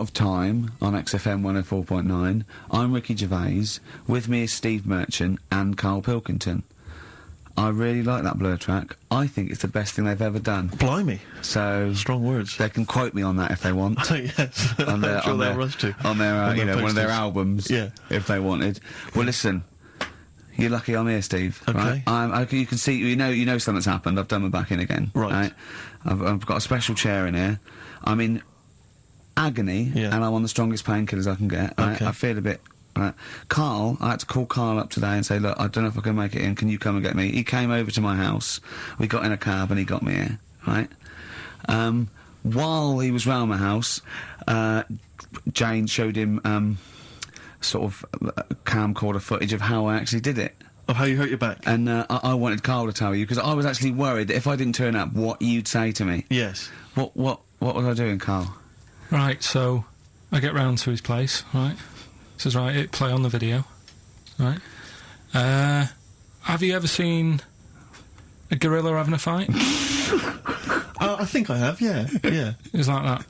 of Time on XFM 104.9. I'm Ricky Gervais. With me is Steve Merchant and Karl Pilkington. I really like that Blur track. I think it's the best thing they've ever done. Blimey. So strong words. They can quote me on that if they want. Yes. On their, I'm sure they'll rush to. On their, on you know, posters. one of their albums. Yeah. If they wanted. Well, listen. You're lucky I'm here, Steve. Okay. Right? You can see, you know something's happened. I've done my back in again. Right. I've got a special chair in here. I'm in agony, and I'm on the strongest painkillers I can get. Right? Okay. I feel a bit... Right. Carl, I had to call Carl up today and say, look, I don't know if I can make it in, can you come and get me? He came over to my house, we got in a cab and he got me here, right? While he was round my house, Jane showed him, sort of camcorder footage of how I actually did it. Of how you hurt your back? And, I wanted Carl to tell you, because I was actually worried that if I didn't turn up, what you'd say to me. Yes. What was I doing, Carl? Right, so, I get round to his place, right? Says, right, hit play on the video, right? Have you ever seen a gorilla having a fight? I think I have, yeah. It was like that.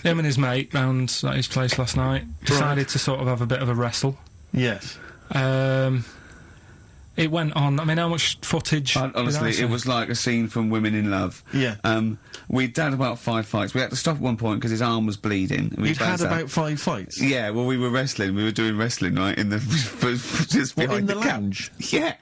Him and his mate round at his place last night decided to sort of have a bit of a wrestle. Yes. It went on, I mean, how much footage... Honestly, it was like a scene from Women in Love. Yeah. We'd had about 5 fights. We had to stop at one point because his arm was bleeding. You'd had about 5 fights? Yeah, well, we were wrestling. We were doing wrestling, right, in the... just behind in the lounge? Yeah.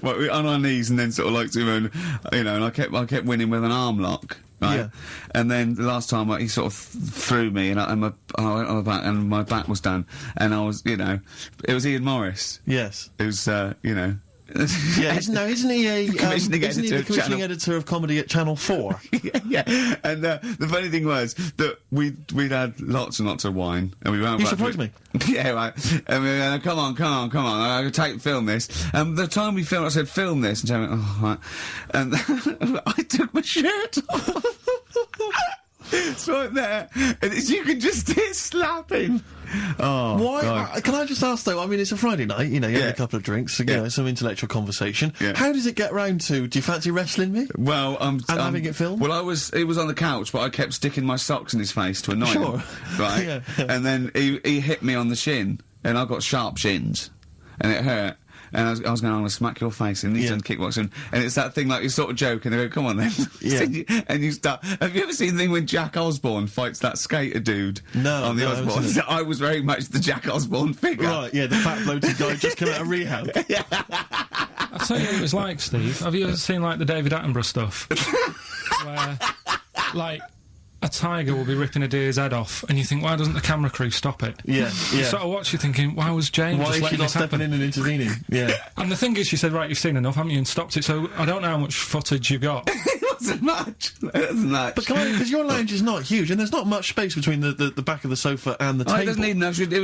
Well, we were on our knees and then sort of like doing, you know, and I kept winning with an arm lock. Right? Yeah. And then the last time he sort of threw me and I went on my back and my back was done. And I was, you know, it was Ian Morris. Yes. It was, you know... Yeah, isn't he a the commissioning editor of comedy at Channel 4? yeah. And the funny thing was that we'd had lots and lots of wine, and we went. You surprised me. Yeah, right. And we went, come on. I can film this. The time we filmed, I said, film this, and Jane went, oh, right. And I took my shirt off. It's right there, and you can just hear slapping. Oh, why? Can I just ask though? I mean, it's a Friday night. You know, you have a couple of drinks, you know, some intellectual conversation. Yeah. How does it get round to? Do you fancy wrestling me? Well, and having it filmed. Well, he was on the couch, but I kept sticking my socks in his face to annoy him. Right. Yeah. And then he hit me on the shin, and I got sharp shins, and it hurt. And I was going, I'm going to smack your face, and he's done kickboxing. And it's that thing, like, you sort of joke, and they go, come on then. Yeah. And you start... Have you ever seen the thing when Jack Osborne fights that skater dude? No, on the no, Osborne? I was very much the Jack Osborne figure. Right, yeah, the fat bloated guy just came out of rehab. I'll tell you what it was like, Steve. Have you ever seen, like, the David Attenborough stuff? Where, like... a tiger will be ripping a deer's head off, and you think, why doesn't the camera crew stop it? Yeah. You sort of watch, you thinking, why was Jane just letting this happen? Why is she not stepping in and intervening? Yeah. And the thing is, she said, right, you've seen enough, haven't you, and stopped it, so I don't know how much footage you got. It wasn't much. But because your lounge is not huge, and there's not much space between the back of the sofa and the table. It doesn't need enough. It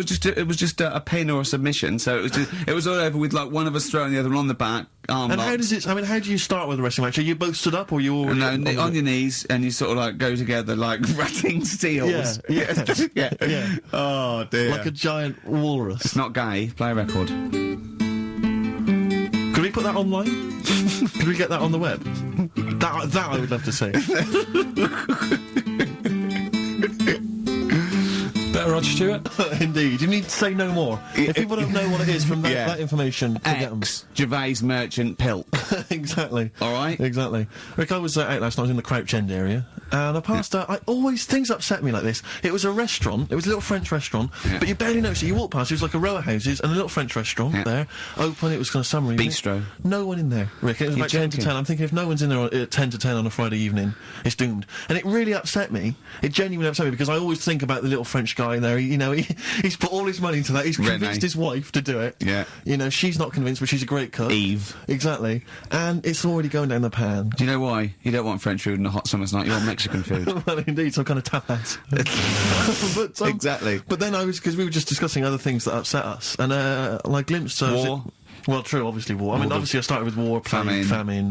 was just a pin or a submission, so it was all over with, like, one of us throwing the other one on the back, arm And locked. how does it, I mean, how do you start with a wrestling match? Are you both stood up, or are you all... No, on your knees, and you sort of, like, go together like ratting steels. Yeah. Oh, dear. Like a giant walrus. It's not gay. Play a record. Could we put that online? Could we get that on the web? That I would love to see. Better Rod Stewart. Indeed. You need to say no more. If people don't know what it is from that information, forget them. Gervais Merchant Pilk. Exactly. All right? Exactly. Rick, I was out last night, I was in the Crouch End area, and I passed things upset me like this. It was a restaurant, it was a little French restaurant, but you barely noticed it. You walk past, it was like a row of houses, and a little French restaurant there, open, it was kind of summer evening. Bistro. No one in there, Rick. It was about 10 to 10. I'm thinking if no one's in there at 10 to 10 on a Friday evening, it's doomed. And it really upset me. It genuinely upset me, because I always think about the little French guy in there. He's put all his money into that. He's convinced his wife to do it. Yeah. You know, she's not convinced, but she's a great cook. Eve. Exactly. And it's already going down the pan. Do you know why? You don't want French food on a hot summer's night, you want Mexican food. Well, indeed, some kind of tapas. But, exactly. But then because we were just discussing other things that upset us, and I glimpsed... War. Well, true, obviously war. I mean, obviously I started with war, famine,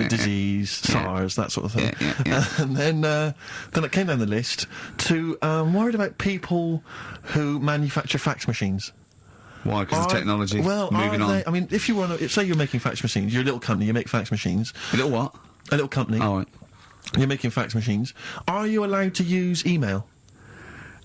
disease, SARS, that sort of thing. And then it came down the list to, worried about people who manufacture fax machines. Why? Because of technology. Well, moving on. I mean, if you want to, say you're making fax machines, you're a little company, you make fax machines. A little what? A little company. Oh, right. You're making fax machines. Are you allowed to use email?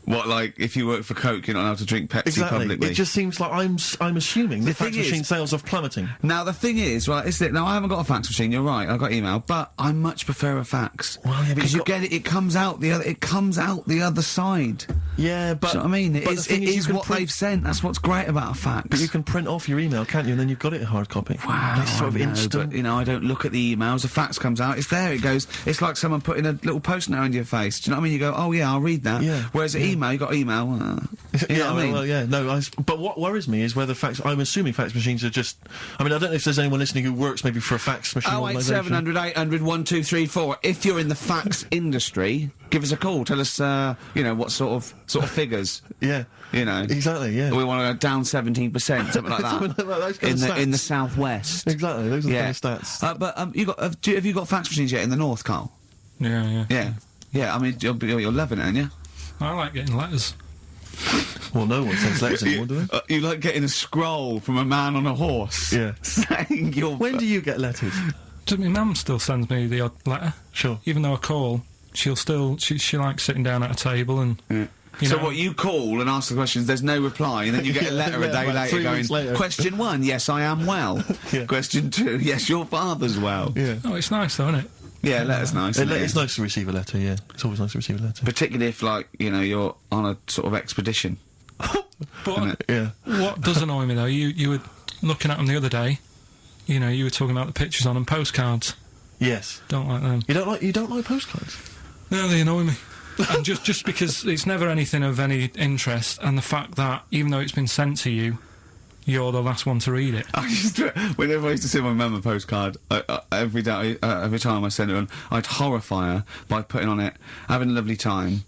What, like, if you work for Coke, you're not allowed to drink Pepsi publicly? It just seems like I'm assuming the fax machine sales are plummeting. Now, the thing is, right, now I haven't got a fax machine, you're right, I've got email, but I much prefer a fax. Well, yeah, because you get it comes out the other side. Yeah, but... Do you know what I mean? It is what they've sent. That's what's great about a fax. But you can print off your email, can't you? And then you've got it in hard copy. Wow, it's sort of instant. But, you know, I don't look at the emails. A fax comes out, it's there, it goes. It's like someone putting a little post-it note in your face. Do you know what I mean? You go, oh yeah, I'll read that. Yeah. Whereas an email, you got email. You know what I mean? Well, yeah, no, but what worries me is whether I'm assuming fax machines are just... I mean, I don't know if there's anyone listening who works maybe for a fax machine organisation. 08700 800 1234. If you're in the fax industry, give us a call. Tell us, you know, what sort of figures. Yeah. You know. Exactly, yeah. We want to go down 17%, something like that. Something like that, those kind of in the southwest. Exactly, those are the kind of stats. But have you got fax machines yet in the north, Carl? Yeah. Yeah, I mean, you're loving it, aren't you? I like getting letters. Well, no one sends letters anymore, do they? You like getting a scroll from a man on a horse. Yeah. Saying you're... When do you get letters? My mum still sends me the odd letter. Sure. Even though I call, she'll still... She likes sitting down at a table and... Yeah. So what, you call and ask the questions, there's no reply, and then you get a letter a day later going, question 1, yes, I am well. Yeah. Question 2, yes, your father's well. Yeah. Oh, it's nice though, isn't it? Yeah, letter's nice. It's nice to receive a letter, yeah. It's always nice to receive a letter. Particularly if, like, you know, you're on a sort of expedition. But yeah. What does annoy me though, you were looking at them the other day, you know, you were talking about the pictures on them, postcards. Yes. Don't like them. You don't like postcards? No, they annoy me. And just because it's never anything of any interest, and the fact that, even though it's been sent to you, you're the last one to read it. Whenever I used to send my mum a postcard, every time I sent it on, I'd horrify her by putting on it, having a lovely time,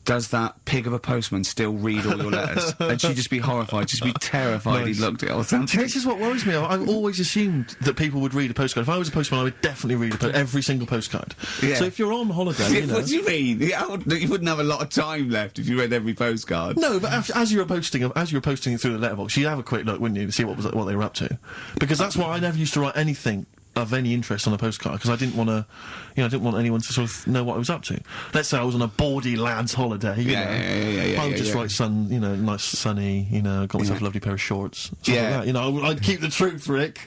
does that pig of a postman still read all your letters? And she'd just be horrified, just be terrified he'd looked at it all the time. This is what worries me. I've always assumed that people would read a postcard. If I was a postman, I would definitely read every single postcard. Yeah. So if you're on holiday, you know... What do you mean? You wouldn't have a lot of time left if you read every postcard. No, but as you were posting it through the letterbox, you'd have a quick look, wouldn't you, to see what they were up to? Because that's why I never used to write anything of any interest on a postcard, because I didn't want to, I didn't want anyone to sort of know what I was up to. Let's say I was on a baudy lad's holiday, you know. I would just write nice sunny, got myself a lovely pair of shorts, stuff like that. I'd keep the truth, Rick,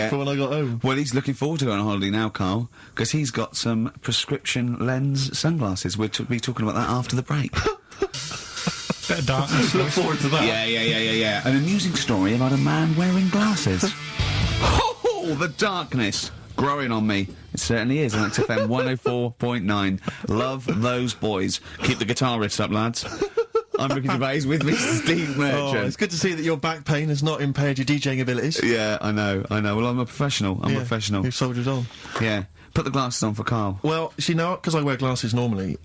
for when I got home. Well, he's looking forward to going on holiday now, Carl, because he's got some prescription lens sunglasses. We'll be talking about that after the break. Bit of darkness. Look forward to that. Yeah. An amusing story about a man wearing glasses. Oh, the darkness growing on me. It certainly is on XFM 104.9. Love those boys. Keep the guitar riffs up, lads. I'm Ricky Gervais with me, Steve Merchant. Oh, it's good to see that your back pain has not impaired your DJing abilities. Yeah, I know. Well, I'm a professional. I'm a professional. You've soldiered on. Yeah. Put the glasses on for Carl. Well, see, now, because I wear glasses normally,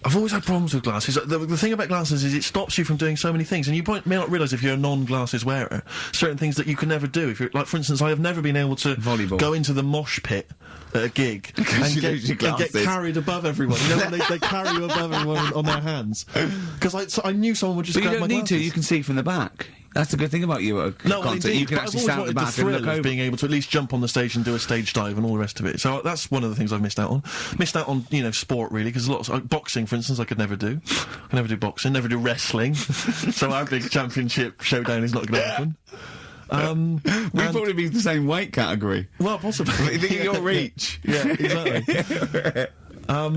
I've always had problems with glasses. The thing about glasses is it stops you from doing so many things, and you may not realise if you're a non-glasses wearer, certain things that you can never do. If you're, like, for instance, I have never been able to go into the mosh pit at a gig and get carried above everyone. You know, when they carry you above everyone on their hands. Because I knew someone would just grab my glasses. But you don't need to, you can see from the back. That's the good thing about you at a concert. Indeed, you can actually stand at the back and look over. Of being able to at least jump on the stage and do a stage dive and all the rest of it. So that's one of the things I've missed out on. Missed out on, sport really, because lots of boxing, for instance, I could never do. I could never do boxing, never do wrestling. So our big championship showdown is not going to happen. We'd probably be the same weight category. Well, possibly. You think of your reach. Yeah, exactly. I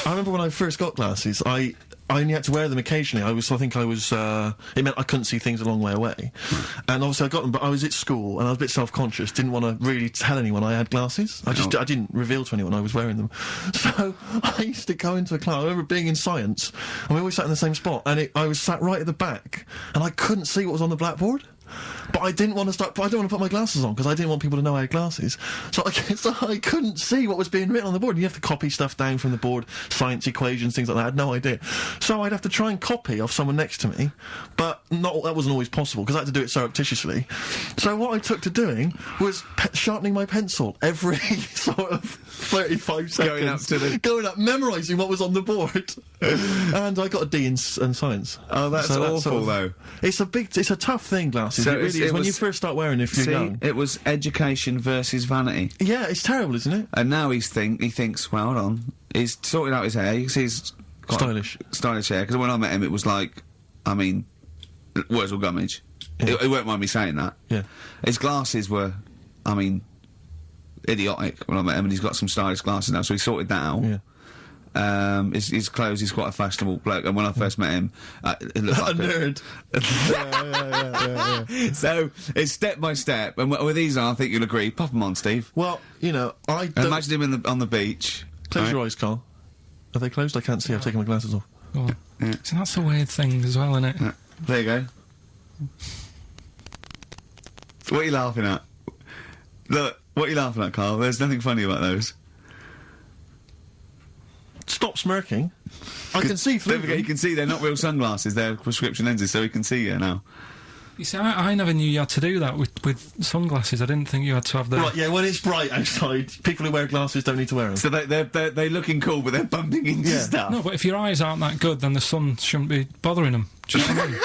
remember when I first got glasses, I only had to wear them occasionally. It meant I couldn't see things a long way away. And obviously I got them, but I was at school and I was a bit self-conscious, didn't want to really tell anyone I had glasses. I didn't reveal to anyone I was wearing them. So I used to go into a class. I remember being in science, and we always sat in the same spot, and I was sat right at the back, and I couldn't see what was on the blackboard. But I didn't want to put my glasses on, because I didn't want people to know I had glasses. So I couldn't see what was being written on the board. You have to copy stuff down from the board, science equations, things like that. I had no idea. So I'd have to try and copy off someone next to me, but that wasn't always possible, because I had to do it surreptitiously. So what I took to doing was sharpening my pencil every sort of 35 seconds. Going up, memorising what was on the board. And I got a D in science. Oh, that's awful, though. It's a tough thing, glasses. So it really is. When you first start wearing it, if you're young. It was education versus vanity. Yeah, it's terrible, isn't it? And now he thinks, well, hold on. He's sorted out his hair. You can see stylish. Stylish hair, because when I met him, it was like, I mean, words or gummage. Yeah. He won't mind me saying that. Yeah. His glasses were, I mean, idiotic when I met him, and he's got some stylish glasses now, so he sorted that out. Yeah. His clothes, he's quite a fashionable bloke, and when I first met him, it looked like a nerd. yeah. So, it's step by step, and with these on, I think you'll agree. Pop them on, Steve. Well, you know, I don't... Imagine him on the beach. Close your eyes, Carl. Are they closed? I can't see, I've taken my glasses off. Oh. Yeah. So that's a weird thing as well, isn't it? Yeah. There you go. What are you laughing at? Look, what are you laughing at, Carl? There's nothing funny about those. Stop smirking. I can see through Don't forget, you can see they're not real sunglasses, they're prescription lenses, so he can see you now. You see, I never knew you had to do that with sunglasses. I didn't think you had to have the... Right, yeah, when it's bright outside, people who wear glasses don't need to wear them. So they're looking cool, but they're bumping into stuff. No, but if your eyes aren't that good, then the sun shouldn't be bothering them. Do you know what I mean?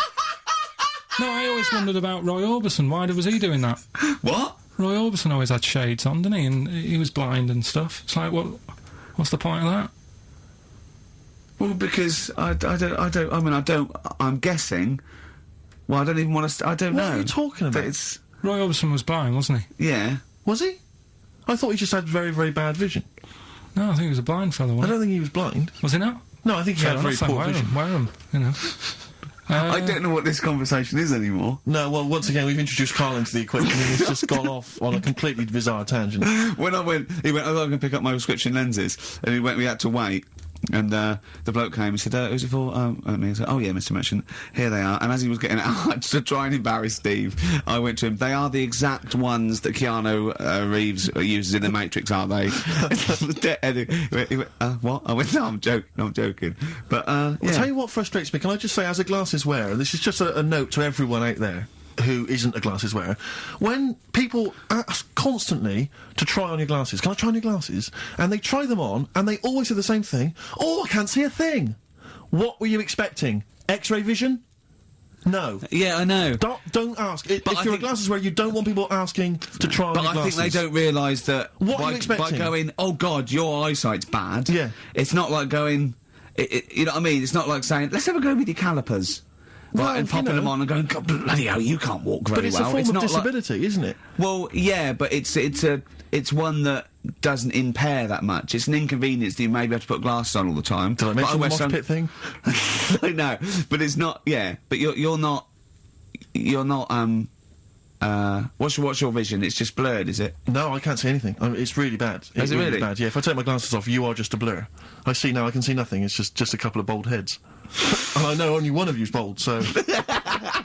No, I always wondered about Roy Orbison. Why was he doing that? What? Roy Orbison always had shades on, didn't he? And he was blind and stuff. It's like, what's the point of that? Well, because I'm guessing. Well, I don't even want to. I don't know. What are you talking about? Roy Orbison was blind, wasn't he? Yeah. Was he? I thought he just had very, very bad vision. No, I think he was a blind fellow. I don't think he was blind. Was he not? No, I think he had very poor vision. Wear him, you know. I don't know what this conversation is anymore. No, well, once again, we've introduced Carl into the equation and he's just gone off on a completely bizarre tangent. When he went, I'm going to pick up my prescription lenses, and we had to wait. And the bloke came and said, who's it for? Me. I said, oh yeah, Mr. Merchant, here they are. And as he was getting out, to try and embarrass Steve, I went to him, they are the exact ones that Keanu Reeves uses in The Matrix, aren't they? He went, what? I went, no, I'm joking. But, yeah. I'll tell you what frustrates me. Can I just say, as a glasses wearer, this is just a note to everyone out there who isn't a glasses wearer, when people ask constantly to try on your glasses, can I try on your glasses? And they try them on, and they always say the same thing, oh, I can't see a thing. What were you expecting? X-ray vision? No. Yeah, I know. Don't ask. If you're a glasses wearer, you don't want people asking to try on your glasses. But I think they don't realise that what are you expecting? By going, oh God, your eyesight's bad, yeah. It's not like going, you know what I mean? It's not like saying, let's have a go with your calipers. Well, and popping them on and going, God, bloody hell, you can't walk very well. But it's a form of disability, isn't it? Well, yeah, but it's one that doesn't impair that much. It's an inconvenience that you maybe have to put glasses on all the time. Did I mention the mosh pit thing? I know, but it's not. Yeah, but you're not. What's your vision? It's just blurred, is it? No, I can't see anything. It's really bad. Is it really bad? Yeah. If I take my glasses off, you are just a blur. I see now. I can see nothing. It's just a couple of bald heads. And I know only one of you's bald, so...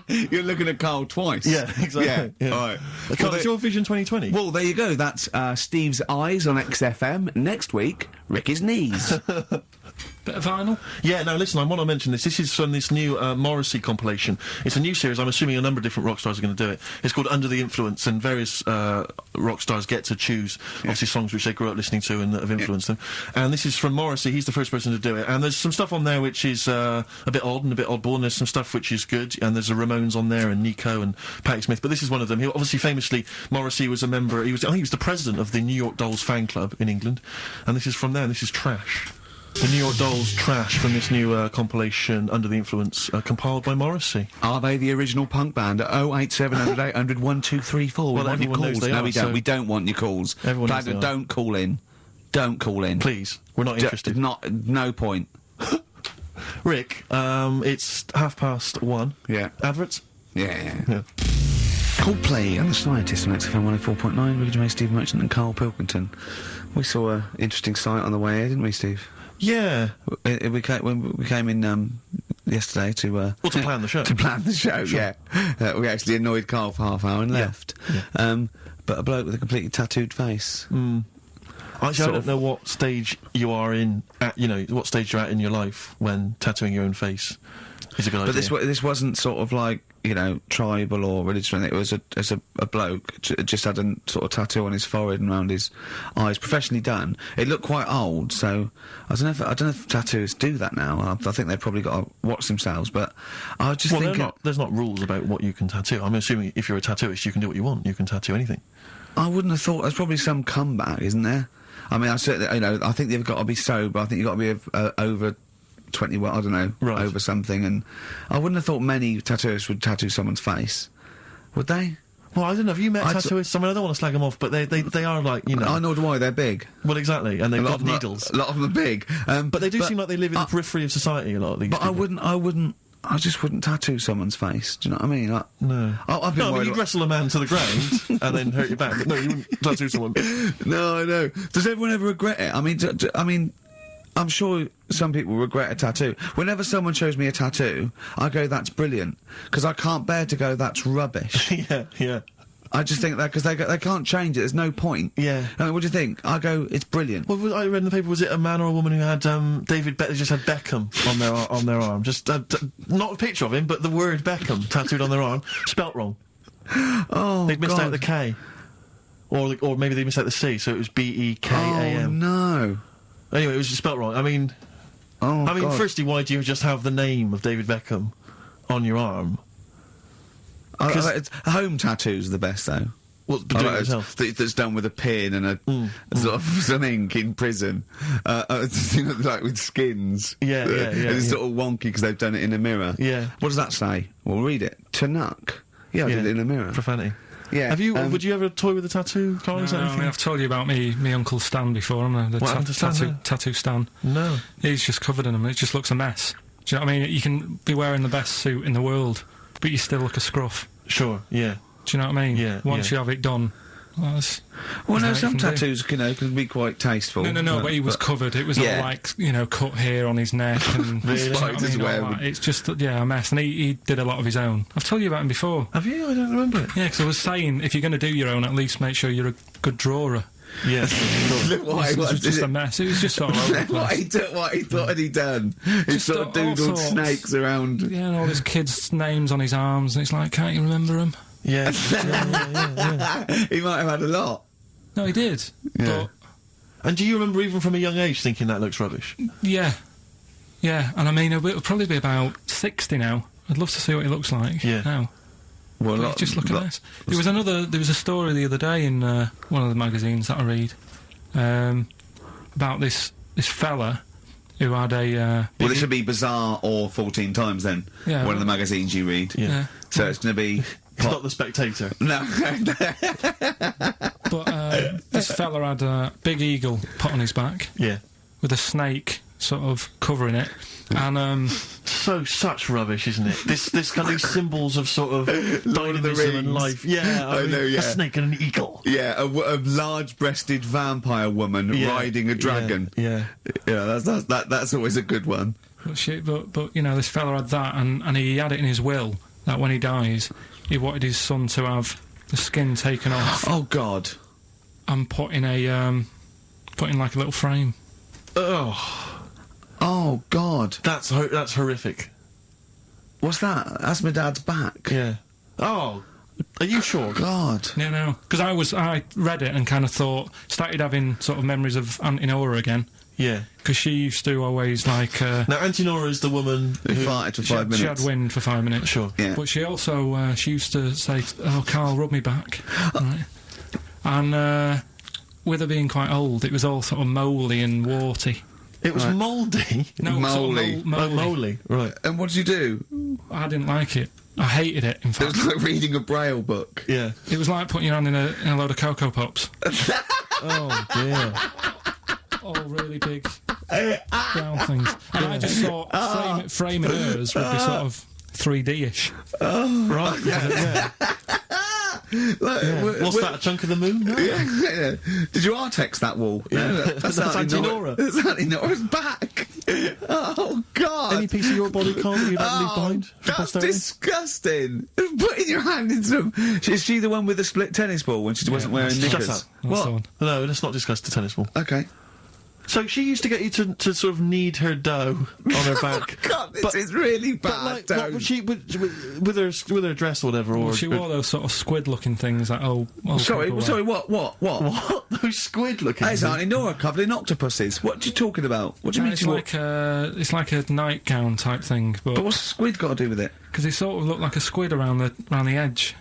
You're looking at Carl twice. Yeah, exactly. Yeah. All right. Carl, it's your Vision 2020. Well, there you go. That's Steve's eyes on XFM. Next week, Ricky's knees. Bit of vinyl? Yeah, no, listen, I want to mention this. This is from this new Morrissey compilation. It's a new series. I'm assuming a number of different rock stars are going to do it. It's called Under the Influence, and various rock stars get to choose, obviously, songs which they grew up listening to and that have influenced them. And this is from Morrissey. He's the first person to do it. And there's some stuff on there which is a bit odd and a bit oddball, and there's some stuff which is good. And there's the Ramones on there, and Nico and Patti Smith. But this is one of them. He obviously, famously, Morrissey was a member. I think he was the president of the New York Dolls fan club in England. And this is from there. And this is Trash. The New York Dolls Trash from this new compilation, Under the Influence, compiled by Morrissey. Are they the original punk band? 08700 800 1234. Well, everyone knows they are. No, we don't. We don't want your calls. Everyone knows they are. Don't call in. Don't call in. Please. We're not interested. No point. Rick, it's 1:30. Yeah. Adverts? Yeah. Coldplay and the Scientists on XFM 104.9. Ricky Gervais, Steve Merchant and Karl Pilkington. We saw an interesting sight on the way here, didn't we, Steve? Yeah. We came in yesterday to plan the show. To plan the show, sure. Yeah. We actually annoyed Carl for half an hour and left. Yeah. But a bloke with a completely tattooed face. Actually, I don't know what stage you are in, what stage you're at in your life when tattooing your own face is a good idea. But this wasn't sort of like, tribal or religious or anything. It was a bloke just had a sort of tattoo on his forehead and around his eyes, professionally done. It looked quite old, so I don't know if tattooists do that now. I think they've probably got to watch themselves, but I was just thinking... there's not rules about what you can tattoo. I'm assuming if you're a tattooist, you can do what you want. You can tattoo anything. I wouldn't have thought... There's probably some comeback, isn't there? I mean, I certainly, I think they've got to be sober. I think you've got to be over 21, I don't know, Right. over something, and I wouldn't have thought many tattooists would tattoo someone's face. Would they? Well, I don't know. Have you met tattooists? I mean, I don't want to slag them off, but they are like, you know. I know why, they're big. Well, exactly, and they've got A needles. lot of them are big. But they do seem like they live in the periphery of society, a lot of these But people. I just wouldn't tattoo someone's face. Do you know what I mean? No. I've been worried you'd wrestle a man to the ground and then hurt your back, but no, you wouldn't tattoo someone. No, I know. Does everyone ever regret it? I mean, I'm sure some people regret a tattoo. Whenever someone shows me a tattoo, I go, that's brilliant. Because I can't bear to go, that's rubbish. Yeah. I just think that because they can't change it. There's no point. Yeah. I mean, what do you think? I go, it's brilliant. Well, I read in the paper, was it a man or a woman who had just had Beckham on their arm? Just not a picture of him, but the word Beckham tattooed on their arm, spelt wrong. Oh, they'd missed out the K, or maybe they missed out the C, so it was Bekkam. Oh no. Anyway, it was spelt wrong. I mean, firstly, why do you just have the name of David Beckham on your arm? Home tattoos are the best, though. What's doing it yourself? That's done with a pin and sort of some ink in prison. You know, like with skins. Yeah. And it's sort of wonky because they've done it in a mirror. Yeah. What does that say? Well, read it. Tanuck. Yeah, I did it in a mirror. Profanity. Yeah. Have you? Would you ever toy with a tattoo, Karl? No, I mean, I've told you about me Uncle Stan before, haven't I? Tattoo Stan. No. He's just covered in them. It just looks a mess. Do you know what I mean? You can be wearing the best suit in the world, but you still look a scruff. Sure, yeah. Do you know what I mean? Yeah. Once you have it done, well, some tattoos, can be quite tasteful. No, but he was covered. It was all like, cut hair on his neck and Spider's web. It's just, a mess. And he did a lot of his own. I've told you about him before. Have you? I don't remember it. Yeah, because I was saying, if you're going to do your own, at least make sure you're a good drawer. Yeah. It was just a mess. It was just sort of over the place. What had he done? He sort of doodled snakes around. Yeah, and all his kids' names on his arms, and it's like, can't you remember them? Yeah. He might have had a lot. No, he did. Yeah. And do you remember even from a young age thinking that looks rubbish? Yeah. Yeah, and I mean, it'll probably be about 60 now. I'd love to see what he looks like now. Well, just look at this. There was a story the other day in one of the magazines that I read about this fella who had a... well, this would be Bizarre or 14 Times then. Yeah. One of the magazines you read. Yeah. So it's going to be... It's not The Spectator. No. But this fella had a big eagle put on his back. Yeah. With a snake sort of covering it. And such rubbish, isn't it? This kind of symbols of sort of dynamism and life. Yeah, I know. Yeah, a snake and an eagle. Yeah, a large-breasted vampire woman riding a dragon. Yeah. That's always a good one. But this fella had that, and he had it in his will that when he dies, he wanted his son to have the skin taken off. Oh God! And put in like a little frame. Oh God! That's horrific. What's that? That's my dad's back. Yeah. Oh, are you sure? God. No. Because I read it and kind of started having sort of memories of Auntie Nora again. Yeah. Because she used to always like... now, Auntie Nora is the woman who farted for 5 minutes. She had wind for 5 minutes. Sure. Yeah. But she also, she used to say, Karl, rub me back. Right. And with her being quite old, it was all sort of mouldy and warty. It was mouldy? No, mouldy. Mouldy, right. And what did you do? I didn't like it. I hated it, in fact. It was like reading a Braille book. Yeah. It was like putting your hand in a load of Cocoa Pops. Oh, dear. All really big brown things. And I just thought framing hers would be sort of 3D-ish. Oh, right. Yeah. What's that, a chunk of the moon? No. Yeah. Did you Artex that wall? Yeah. No, that's Auntie Nora. That's Auntie Nora's back. Oh, God. Any piece of your body, Karl, that you'd like to leave behind? That's disgusting. Putting your hand in some... Is she the one with the split tennis ball when she wasn't wearing knickers? Shut up. What? No, let's not discuss the tennis ball. Okay. So she used to get you to sort of knead her dough on her back. Oh, God, this is really bad. But like, what would she with her dress or whatever? Or she wore those sort of squid-looking things. Like sorry, what? What? Those squid-looking? It's Auntie Nora covered in octopuses. What are you talking about? What do you mean? It's like a nightgown type thing. But what's squid got to do with it? Because it sort of looked like a squid around the edge.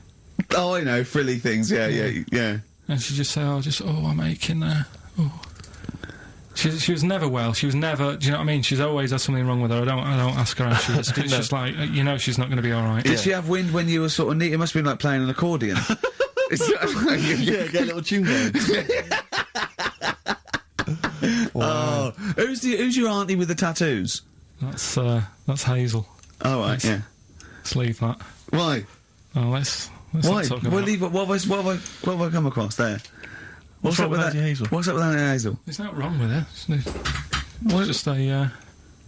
Oh, I know, frilly things. Yeah. And she just said, I'm aching there. Oh. She was never well. She was never. Do you know what I mean? She's always had something wrong with her. I don't ask her how she is. It's just like she's not going to be all right. Did she have wind when you were sort of neat? It must have been like playing an accordion. Yeah, get a little tune going. Wow. Oh, who's your auntie with the tattoos? That's Hazel. Oh right, yeah. Let's leave that. Why? Oh, let's Why? not talk about We'll leave it. What have I come across there? What's up with Auntie Hazel? What's up with Auntie Hazel? There's nothing wrong with her. It's just a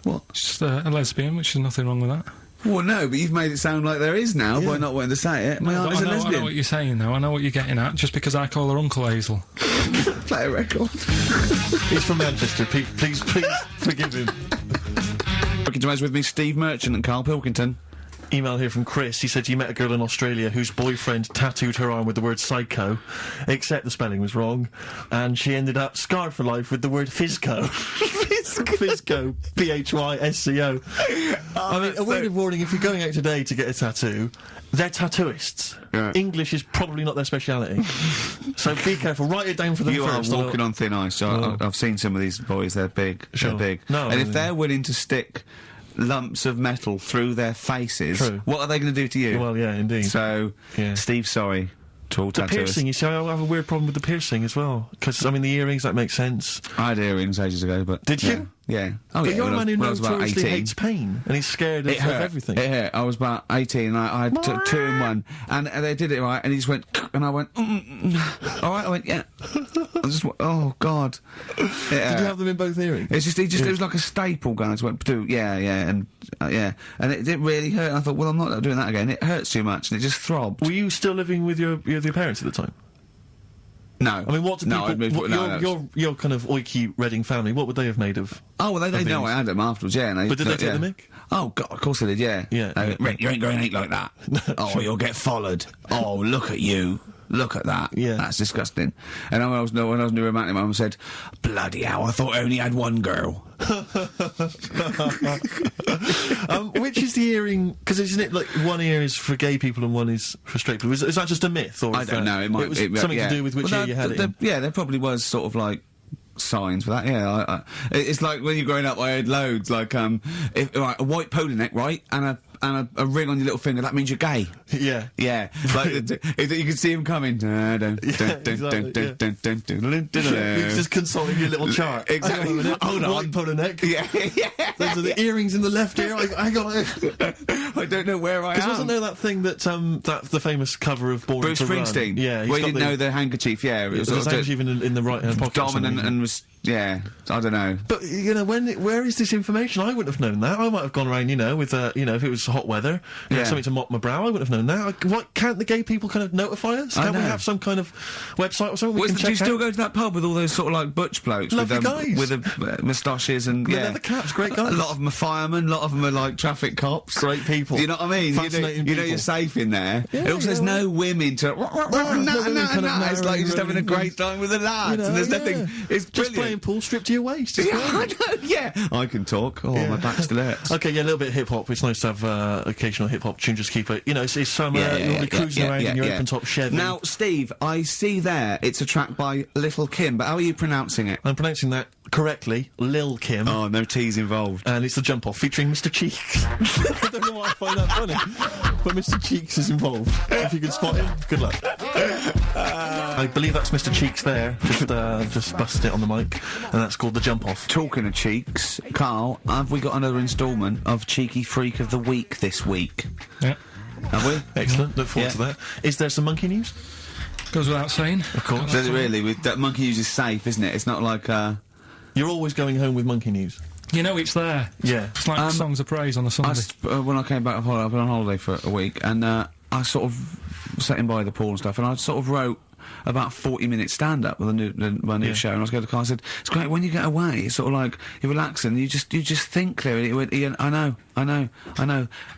what? Just a lesbian, which is nothing wrong with that. Well, no, but you've made it sound like there is now by not wanting to say it. My aunt is a lesbian. I know what you're saying, though. I know what you're getting at. Just because I call her Uncle Hazel. Play a record. He's from Manchester. Please forgive him. Working to with me, Steve Merchant and Karl Pilkington. Email here from Chris. He said he met a girl in Australia whose boyfriend tattooed her arm with the word psycho, except the spelling was wrong, and she ended up scarred for life with the word physco. Physco. Physco. I mean, a word of warning, if you're going out today to get a tattoo, they're tattooists. Yeah. English is probably not their speciality. So be careful. Write it down for them first. You are walking on thin ice. I've seen some of these boys. They're big. Sure. They're big. No, and if they're willing to stick lumps of metal through their faces, what are they going to do to you? Well, yeah, indeed. So, Steve, sorry to all tattooers. The piercing, you see, I have a weird problem with the piercing as well. Because, I mean, the earrings, that makes sense. I had earrings ages ago, but... Did you? Yeah. Oh, but you're a man who notoriously hates pain, and he's scared of everything. It hurt. I was about 18, and I took 2 in 1, and they did it right, and he just went, and I went, all right, I went, yeah. I just went, oh, God. Did you have them in both earrings? It's just, it was like a staple gun. I just went, and it didn't really hurt, and I thought, well, I'm not doing that again. It hurts too much, and it just throbbed. Were you still living with your parents at the time? No. I mean, what do people... Your kind of oiky Reading family, what would they have made of... Oh, well, they know I had them afterwards, yeah. But did they take the mick? Oh, God, of course they did, yeah. Yeah. Rick, you ain't going to eat like that. Oh, you'll get followed. Oh, look at you. Look at that. Yeah. That's disgusting. And when I was new romantic, my mum said, bloody hell, I thought I only had one girl. Which is the earring? Because isn't it like one ear is for gay people and one is for straight people? Is that just a myth? Or I don't know. It was something to do with which ear you had it in? Yeah, there probably was sort of like signs for that. Yeah, it's like when you're growing up, I had loads like a white polo neck, right, and a ring on your little finger. That means you're gay. Yeah, yeah. Like you can see him coming. You're just consulting your little chart. Exactly. Hold on, white polo neck. Yeah. Those are the earrings in the left ear. I got it. I don't know where I am. Because wasn't there that thing that the famous cover of Born Bruce to Run? Springsteen? Yeah, where you didn't know the handkerchief. Yeah, it was a handkerchief in the right hand pocket. Dominant and was. Yeah, I don't know. But, where is this information? I wouldn't have known that. I might have gone around, with, if it was hot weather, something to mop my brow, I wouldn't have known that. Why can't the gay people kind of notify us? Can't we have some kind of website or something we can check out? Do you still go to that pub with all those sort of, like, butch blokes? Lovely guys. With the moustaches and, the leather caps, great guys. A lot of them are firemen, a lot of them are, like, traffic cops. Great people. You know what I mean? Fascinating people. You're safe in there. Yeah, there's no women to... No, it's like you're just having a great time with the lads, and there's nothing... It's just playing pool, stripped to your waist. I can talk. Oh, my back still hurts. Okay, a little bit of hip-hop. It's nice to have occasional hip-hop tune, just keep it, it's summer, you'll be cruising around in your open-top Chevy. Now, Steve, I see there, it's a track by Little Kim, but how are you pronouncing it? I'm pronouncing that correctly, Lil Kim. Oh, no T's involved. And it's The Jump Off, featuring Mr. Cheeks. I don't know why I find that funny, but Mr. Cheeks is involved. If you can spot him, good luck. I believe that's Mr. Cheeks there, just busted it on the mic, and that's called The Jump Off. Talking of cheeks, Karl, have we got another instalment of Cheeky Freak of the Week this week? Yeah. Have we? Excellent, look forward to that. Is there some monkey news? Goes without saying. Of course. Does it really? That monkey news is safe, isn't it? It's not like, You're always going home with monkey news. It's there. Yeah. It's like songs of praise on a Sunday. When I came back from holiday, I've been on holiday for a week, and I sort of sat in by the pool and stuff, and I sort of wrote about 40-minute stand-up with my new show, and I was going to Carl, I said, it's great, when you get away, it's sort of like, you're relaxing, you just think clearly. He went, I know.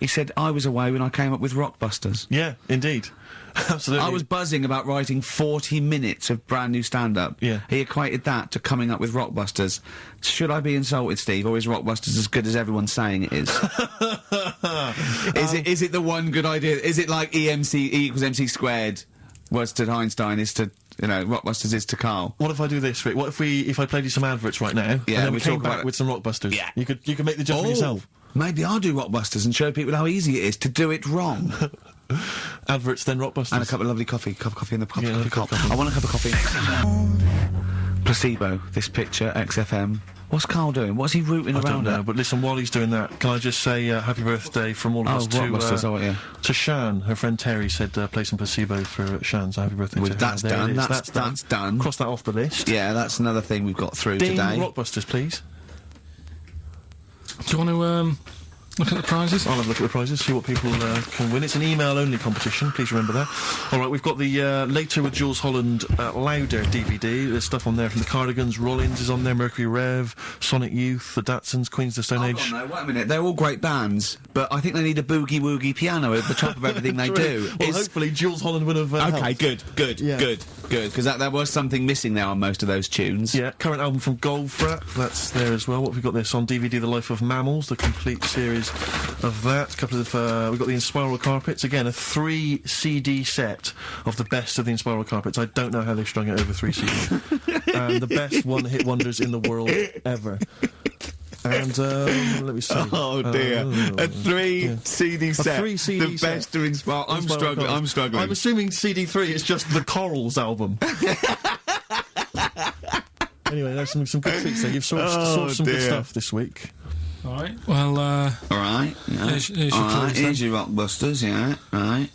He said, I was away when I came up with Rockbusters. Yeah, indeed. Absolutely. I was buzzing about writing 40 minutes of brand new stand-up. Yeah. He equated that to coming up with Rockbusters. Should I be insulted, Steve, or is Rockbusters as good as everyone's saying it is? Is it the one good idea? Is it like E equals MC squared? Was to Einstein is to Rockbusters is to Karl. What if I do this, Rick? What if I played you some adverts right now, Yeah, and then we we came talk back about with some Rockbusters? Yeah. You could make the judgment yourself. Maybe I'll do Rockbusters and show people how easy it is to do it wrong. Adverts, then Rockbusters. And a cup of lovely coffee. Cup of coffee in the coffee Yeah, cup. coffee. I want a cup of coffee. Placebo, this picture, XFM. What's Karl doing? What's he rooting I around don't know, at? but listen, while he's doing that, can I just say happy birthday from all of us Rockbusters, to Shan. Her friend Terry said play some Placebo for Shan, so happy birthday to her. That's There done. it is. That's done. Cross that off the list. Yeah, that's another thing we've got through Ding today. Rockbusters, please. Do you want to look at the prizes? I'll have a look at the prizes, see what people can win. It's an email-only competition, please remember that. All right, we've got the Later with Jules Holland Louder DVD. There's stuff on there from the Cardigans, Rollins is on there, Mercury Rev, Sonic Youth, the Datsuns, Queens of the Stone Age. No, wait a minute. They're all great bands, but I think they need a boogie-woogie piano at the top of everything they do. Well, hopefully Jules Holland would have Okay, helped. good, Yeah. good, because that was something missing there on most of those tunes. Yeah, current album from Goldfrapp, that's there as well. What have we got this on DVD? The Life of Mammals, the complete series of that. A couple of we've got the Inspiral Carpets, again a 3 CD set of the best of the Inspiral Carpets. I don't know how they strung it over 3 CDs. And the best one-hit wonders in the world ever. And let me see. Oh dear, a 3 CD set. A 3 CD the set. best of Inspiral. I'm Inspiral struggling. Carpets. I'm struggling. I'm assuming CD3 is just the Corals album. Anyway, there's some good treats there. You've sourced some good stuff this week. All right. Well, all right. Yeah. Here's your all right. clues, Here's your Rockbusters. Yeah. Right.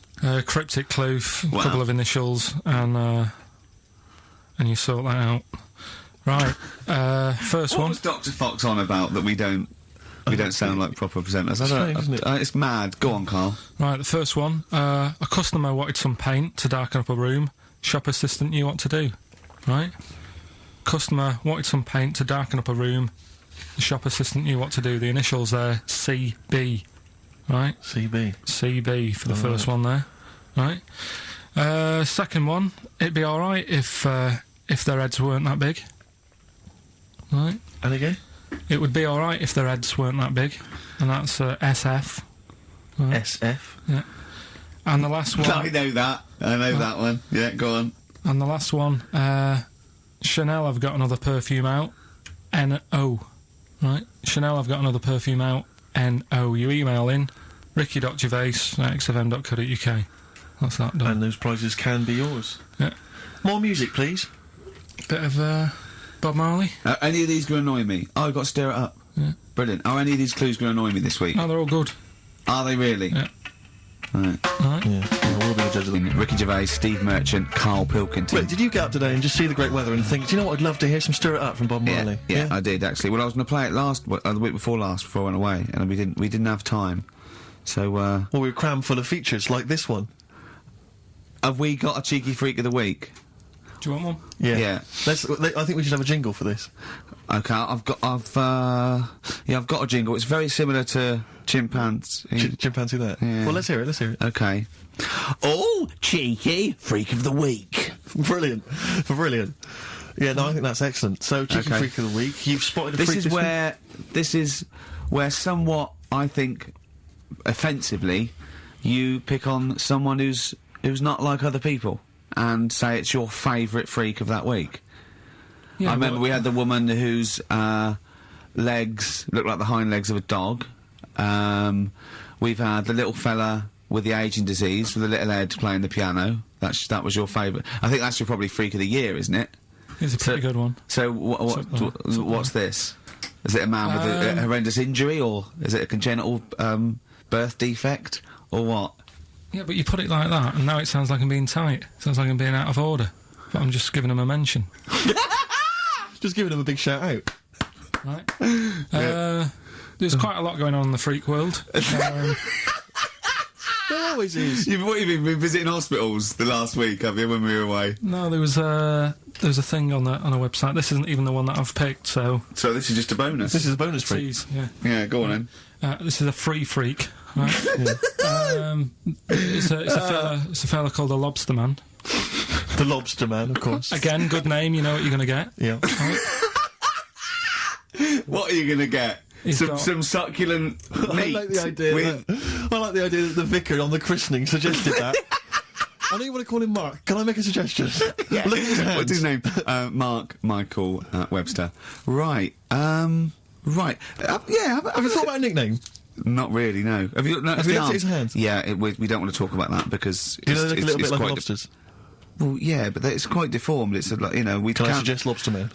cryptic clue, a Wow. couple of initials, and you sort that out. Right. First What one. was Dr. Fox on about that we don't sound like proper presenters? I Strange, isn't it? It's mad. Go on, Karl. Right, the first one. A customer wanted some paint to darken up a room. Shop assistant knew what to do. Right? Customer wanted some paint to darken up a room. The shop assistant knew what to do. The initials there, CB. Right? CB. CB for the first one there. Right? Second one, it'd be alright if their heads weren't that big. Right? And again? It would be alright if their heads weren't that big. And that's SF. Right? SF. Yeah. And the last one... I know that. I know that one. Yeah, go on. And the last one, Chanel have got another perfume out, N-O. Right? Chanel have got another perfume out, N-O. You email in, ricky.gervais@xfm.co.uk. That's that done. And those prizes can be yours. Yeah. More music, please. Bit of Bob Marley. Any of these going to annoy me? Oh, I've got to stir it up. Yeah. Brilliant. Are any of these clues going to annoy me this week? No, they're all good. Are they really? Yeah. Right. Alright. Yeah, we'll be the judge of them. Ricky Gervais, Steve Merchant, Karl Pilkington. Wait, did you get up today and just see the great weather and think, do you know what, I'd love to hear some Stir It Up from Bob Marley? Yeah, I did actually. Well, I was going to play it the week before last, before I went away, and we didn't have time. So, Well, we were crammed full of features like this one. have we got a cheeky freak of the week? Do you want one? Yeah. Yeah. I think we should have a jingle for this. Okay, I've got a jingle. It's very similar to Chimpanzee. Chimpanzee that? Yeah. Well, let's hear it. Okay. Oh, cheeky freak of the week. Brilliant. Yeah, no, I think that's excellent. So, Cheeky Okay. Freak of the Week. You've spotted a This freak is this week? where somewhat, I think, offensively, you pick on someone who's not like other people and say it's your favourite freak of that week. Yeah, I remember we had the woman whose legs looked like the hind legs of a dog. We've had the little fella with the ageing disease with the little head playing the piano. That was your favourite. I think that's your probably freak of the year, isn't it? It's a pretty good one. So what's this? Is it a man with a horrendous injury, or is it a congenital birth defect, or what? Yeah, but you put it like that, and now it sounds like I'm being tight. Sounds like I'm being out of order. But I'm just giving him a mention. Just giving him a big shout out. Right? There's quite a lot going on in the freak world. There always is. You've been visiting hospitals the last week, have you, when we were away? No, there was a thing on a website. This isn't even the one that I've picked, so... So this is just a bonus. This is a bonus freak. Please, yeah. Yeah, go on then. This is a free freak, right? It's a fella called the Lobster Man. The Lobster Man, of course. Again, good name, you know what you're going to get. Yeah. What are you going to get? Some succulent meat. I like the idea that the vicar on the christening suggested that. I know you want to call him Mark. Can I make a suggestion? Yeah. Look at his hands. What's his name? Mark Michael Webster. Right. Right. Yeah. Have you thought about a nickname? Not really, no. Have you looked at his hands? Yeah, we don't want to talk about that because Do you know they look a little bit like lobsters? Well, yeah, but it's quite deformed. It's like, you know, we Can can't... I suggest Lobster Man?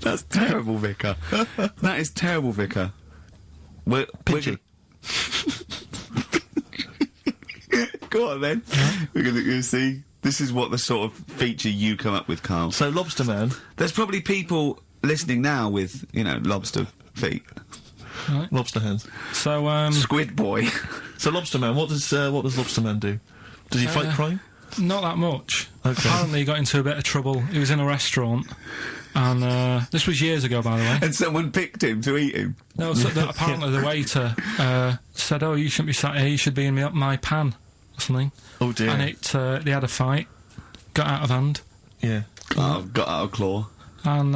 That's terrible, Vicar. That is terrible, Vicar. Pinchy. Go on, then. We're going to see. This is what the sort of feature you come up with, Karl. So, Lobster Man. There's probably people listening now with, you know, lobster feet. Right. Lobster hands. So, Squid Boy. So, Lobster Man, what does Lobster Man do? Does he fight crime? Not that much. Okay. Apparently he got into a bit of trouble. He was in a restaurant, and this was years ago, by the way. And someone picked him to eat him. No, so apparently the waiter said, "Oh, you shouldn't be sat here. You should be in my pan," or something. Oh dear. And they had a fight, got out of hand. Yeah. Oh, got out of claw. And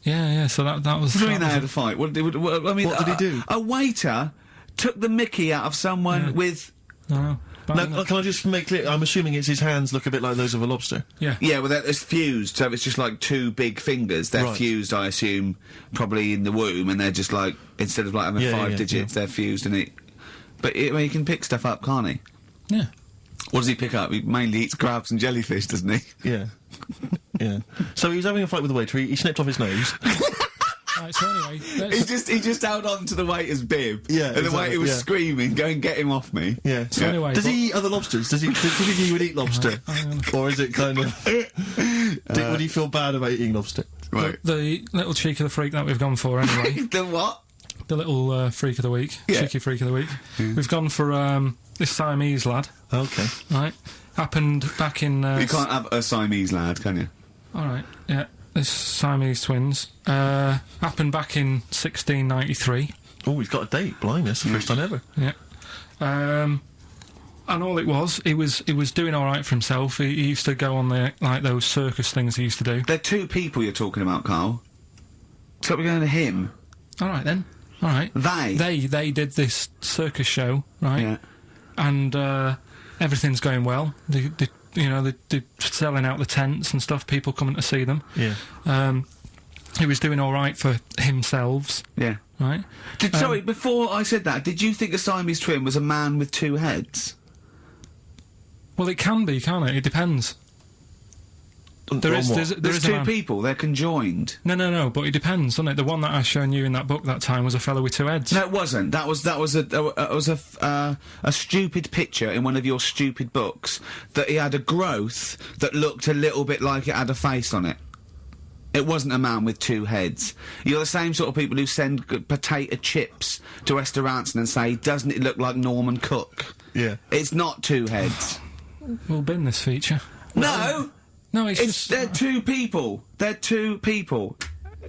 yeah. So that was. What do you mean they had a fight? What did he do? A waiter took the mickey out of someone with. No. Now, can I just make clear? I'm assuming it's his hands look a bit like those of a lobster. Yeah. Yeah, well, it's fused, so it's just like two big fingers. They're Right. fused, I assume, probably in the womb, and they're just like, instead of like having five digits, they're fused, and it. But he can pick stuff up, can't he? Yeah. What does he pick up? He mainly eats crabs and jellyfish, doesn't he? Yeah. Yeah. So he was having a fight with the waiter. He snipped off his nose. Right, so anyway, He just held on to the waiter's bib. Yeah, and the exactly, waiter was yeah. screaming, "Go and get him off me." Yeah. So anyway, does he eat other lobsters? Does he think he would eat lobster, or is it kind of? Would he feel bad about eating lobster? Right. the little cheek of the freak that we've gone for anyway. The what? The little freak of the week, Yeah. cheeky freak of the week. We've gone for this Siamese lad. Okay. Right, happened back in. You can't have a Siamese lad, can you? All right, yeah. This Siamese twins happened back in 1693. Oh, he's got a date. Blimey, that's the first time ever. Yeah. And all it was, he was doing all right for himself. He used to go on those circus things he used to do. They're two people you're talking about, Karl. So we're going to him. All right then. All right. They did this circus show, right? Yeah. And everything's going well. They're selling out the tents and stuff. People coming to see them. Yeah. He was doing all right for himself, Yeah. right? Sorry, before I said that, did you think a Siamese twin was a man with two heads? Well, it can be, can't it? It depends. There's two people. They're conjoined. No, but it depends, doesn't it? The one that I shown you in that book that time was a fellow with two heads. No, it wasn't. That was a stupid picture in one of your stupid books that he had a growth that looked a little bit like it had a face on it. It wasn't a man with two heads. You're the same sort of people who send potato chips to restaurants and say, "Doesn't it look like Norman Cook?" Yeah. It's not two heads. We'll bin this feature. No. No, They're two people. They're two people.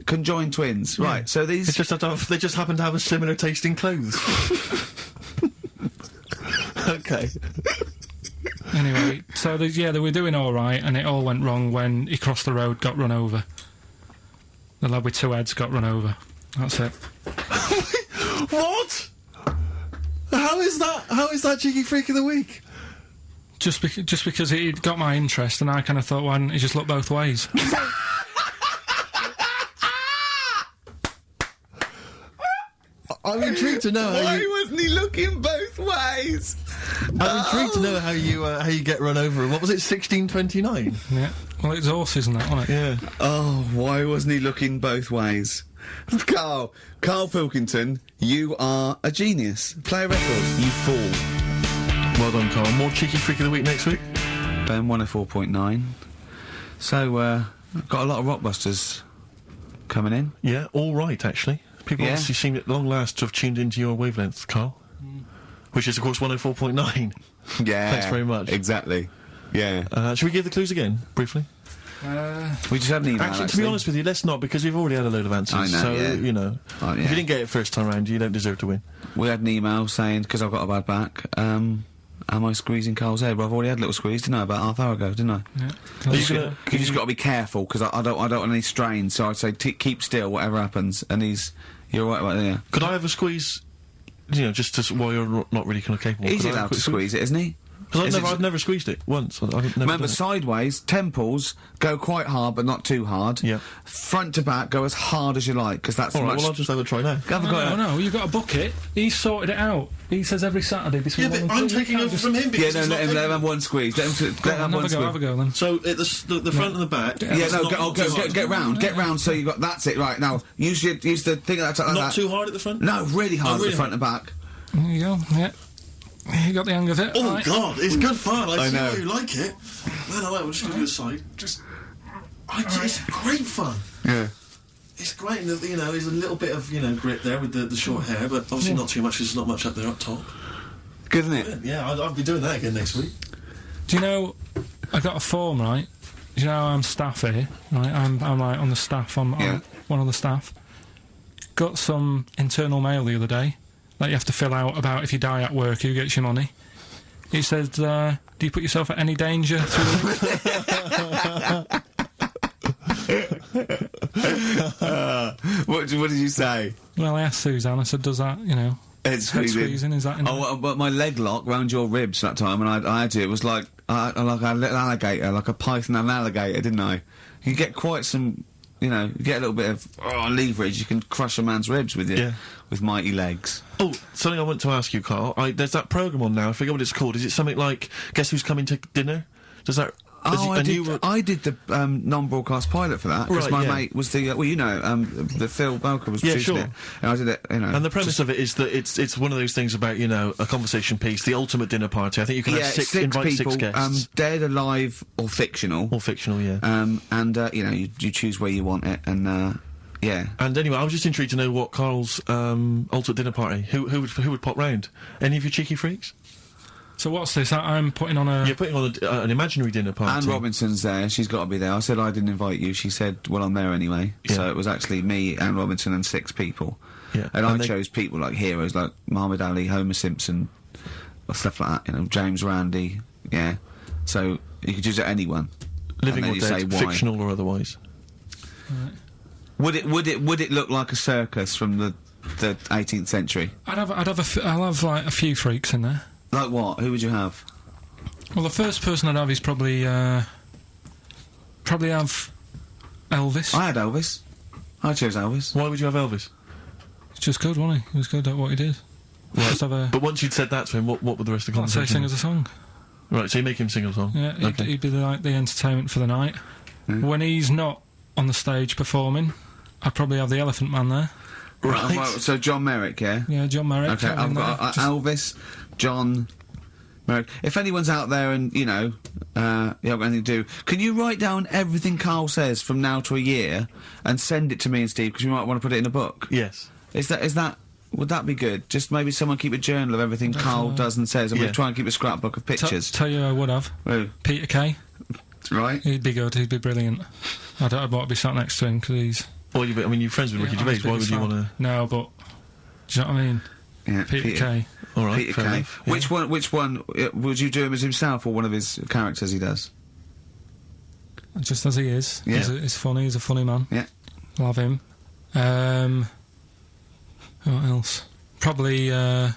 Conjoined twins. Yeah. Right, so these... They just happen to have a similar taste in clothes. Okay. Anyway, so they were doing all right, and it all went wrong when he crossed the road, got run over. The lad with two heads got run over. That's it. What? How is that cheeky freak of the week? Just because it got my interest, and I kind of thought, why didn't he just look both ways? I'm intrigued to know how you... wasn't he looking both ways? I'm intrigued to know how you get run over. What was it, 1629? Yeah. Well, it's horses and that, wasn't it? Yeah. Oh, why wasn't he looking both ways? Karl Pilkington, you are a genius. Play a record, you fool. Well done, Karl. More cheeky freak of the week next week. Ben 104.9. So, got a lot of rockbusters coming in. Yeah, all right, actually. People Yeah. obviously seem at long last to have tuned into your wavelength, Karl. Which is, of course, 104.9. Yeah. Thanks very much. Exactly. Yeah. Should we give the clues again, briefly? We just had an email, Actually, to be honest with you, let's not, because we've already had a load of answers. I know, so, yeah. you know, Oh, yeah. if you didn't get it first time round, you don't deserve to win. We had an email saying, because I've got a bad back, am I squeezing Karl's head? Well, I've already had a little squeeze, didn't I, about half hour ago, didn't I? Yeah. You You just got to be careful, because I don't want any strain, so I'd say keep still, whatever happens, and you're right about there. Could I have a squeeze, you know, just while you're not really kind of capable? He's Could I have a allowed to quick squeeze it, isn't he? Because I've never squeezed it once. Remember, sideways, temples go quite hard, but not too hard. Yeah. Front to back, go as hard as you like, because that's all right. Well, I'll just have a try now. No, you've got a bucket. He's sorted it out. He says every Saturday between. Yeah, but I'm taking over from him. Yeah, no, let him have one squeeze. Let him have one squeeze. Have a go then. So at the front and the back. Yeah, no, get round. So you got that's it. Right now, use the thing like that. Not too hard at the front. No, really hard at the front and back. There you go. Yeah. You got the hang of it. Oh right. God, it's good fun. I see know. why you like it. No, we'll just give you a side. It's great fun. Yeah. It's great, and there's a little bit of grip there with the short hair, but obviously not too much. There's not much up there up top. Good, isn't it? Yeah, I'll be doing that again next week. Do you know? I got a form, right? Do you know I'm staff here, right? I'm like on the staff. I'm one of the staff. Got some internal mail the other day that you have to fill out about if you die at work, who gets your money. It says, do you put yourself at any danger through What did you say? Well, I asked Suzanne, I said, does that, Head squeezing, is that in but my leg lock round your ribs that time, and I had it was like a little alligator, like a python and alligator, didn't I? You get quite some, you get a little bit of leverage, you can crush a man's ribs with with mighty legs. Oh, something I want to ask you, Carl. There's that programme on now, I forget what it's called. Is it something like Guess Who's Coming to Dinner? Does that... I did the non-broadcast pilot for that, because my mate was the the Phil Belker was producing it, and I did it, And the premise of it is that it's one of those things about, a conversation piece, the ultimate dinner party. I think you can have invite people, 6 guests. Dead, alive, or fictional. Yeah. You choose where you want it, and yeah. And anyway, I was just intrigued to know what Carl's ultimate dinner party, who would pop round? Any of you cheeky freaks? So what's this? I'm putting on a... You're putting on an imaginary dinner party. Anne Robinson's there. She's got to be there. I said I didn't invite you. She said, well, I'm there anyway. Yeah. So it was actually me, Anne Robinson, and 6 people. Yeah. And I chose people like heroes, like Muhammad Ali, Homer Simpson, or stuff like that. James Randi. Yeah. So you could choose anyone. Living or dead, fictional or otherwise. Right. Would it look like a circus from the 18th century? I'll have like a few freaks in there. Like what? Who would you have? Well, the first person I'd have is probably have Elvis. I had Elvis. I chose Elvis. Why would you have Elvis? He's just good, wasn't he? He was good at what he did. Right. Just have but once you'd said that to him, what would the rest of the conversation? I'd say sing us a song. Right, so you make him sing a song? Yeah, he'd be the entertainment for the night. When he's not on the stage performing, I'd probably have the Elephant Man there. Right. So John Merrick, yeah? Yeah, John Merrick. Okay, I've got Elvis, John Merrick. If anyone's out there and, you haven't got anything to do, can you write down everything Carl says from now to a year and send it to me and Steve, because we might want to put it in a book? Yes. Would that be good? Just maybe someone keep a journal of everything Carl does and says, and we'll try and keep a scrapbook of pictures. Tell you I would have. Who? Peter Kay. Right. He'd be good, he'd be brilliant. I'd want to be sat next to him, because he's... Well, you're friends with Ricky Gervais, why would you want to... No, but... Do you know what I mean? Yeah, Peter Kay. All right, Peter Kay. Yeah. Which one would you do him as himself or one of his characters he does? Just as he is. Yeah. He's funny, he's a funny man. Yeah. Love him. What else? Probably, that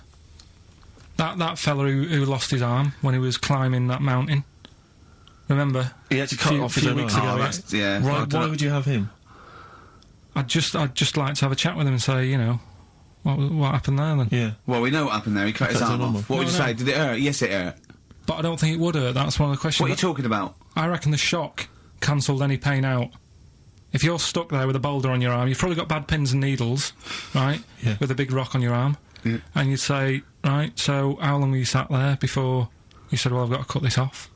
fella who lost his arm when he was climbing that mountain. Remember? He had to cut off his own weeks arm. ago. Yeah. Why would you have him? I'd just like to have a chat with him and say, what happened there then? Yeah. Well, we know what happened there. He cut his arm off. What would you say? Did it hurt? Yes, it hurt. But I don't think it would hurt. That's one of the questions. What are you talking about? I reckon the shock cancelled any pain out. If you're stuck there with a boulder on your arm, you've probably got bad pins and needles, right? Yeah. With a big rock on your arm. Yeah. And you'd say, right, so how long were you sat there before you said, well, I've got to cut this off?